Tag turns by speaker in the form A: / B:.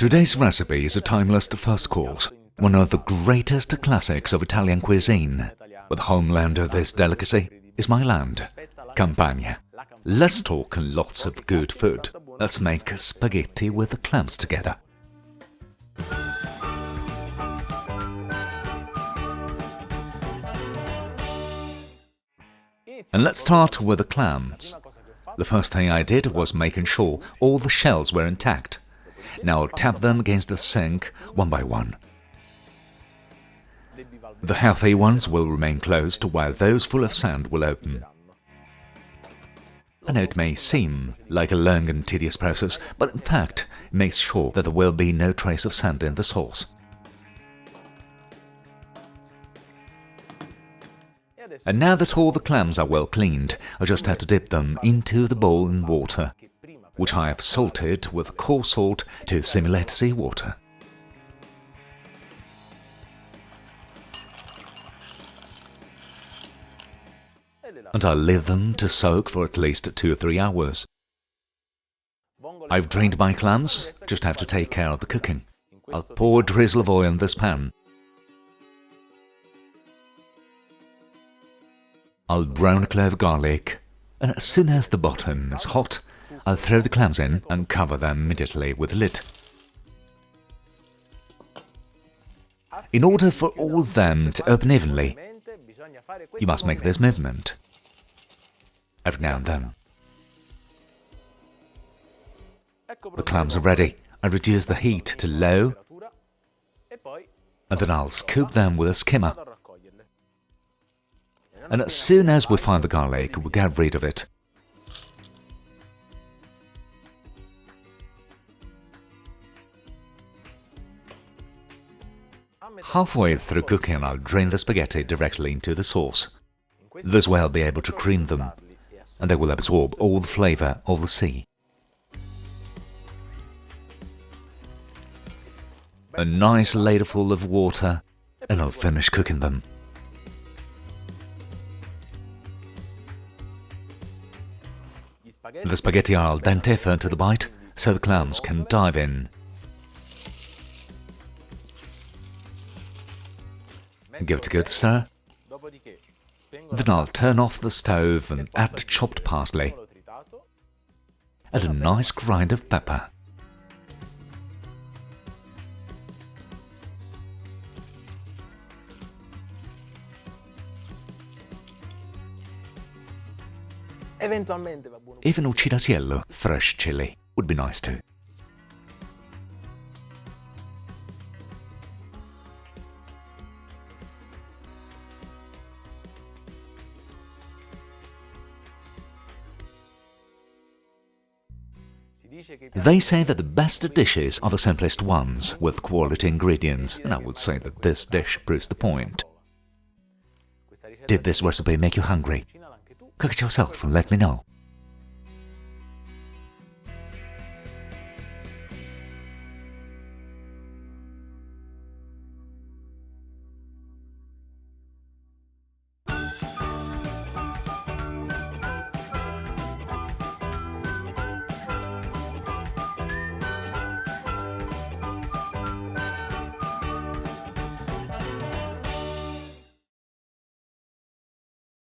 A: Today's recipe is a timeless first course, one of the greatest classics of Italian cuisine. But the homeland of this delicacy is my land, Campania. Let's talk lots of good food. Let's make spaghetti with the clams together. And let's start with the clams. The first thing I did was making sure all the shells were intact. Now I'll tap them against the sink one by one. The healthy ones will remain closed while those full of sand will open. I know it may seem like a long and tedious process, but in fact it makes sure that there will be no trace of sand in the sauce. And now that all the clams are well cleaned, I just have to dip them into the bowl in water, which I have salted with coarse salt to simulate seawater. And I'll leave them to soak for at least 2 or 3 hours. I've drained my clams, just have to take care of the cooking. I'll pour a drizzle of oil in this pan. I'll brown a clove of garlic, and as soon as the bottom is hot, I'll throw the clams in and cover them immediately with a lid. In order for all of them to open evenly, you must make this movement every now and then. The clams are ready. I reduce the heat to low, and then I'll scoop them with a skimmer. And as soon as we find the garlic, we get rid of it. Halfway through cooking, I'll drain the spaghetti directly into the sauce. This way I'll be able to cream them, and they will absorb all the flavor of the sea. A nice ladleful of water, and I'll finish cooking them. The spaghetti are al dente firm to the bite, so the clams can dive in. Give it a good stir. Then I'll turn off the stove and add chopped parsley and a nice grind of pepper. Even uccidaciello, fresh chili, would be nice too. They say that the best dishes are the simplest ones, with quality ingredients, and I would say that this dish proves the point. Did this recipe make you hungry? Cook it yourself and let me know.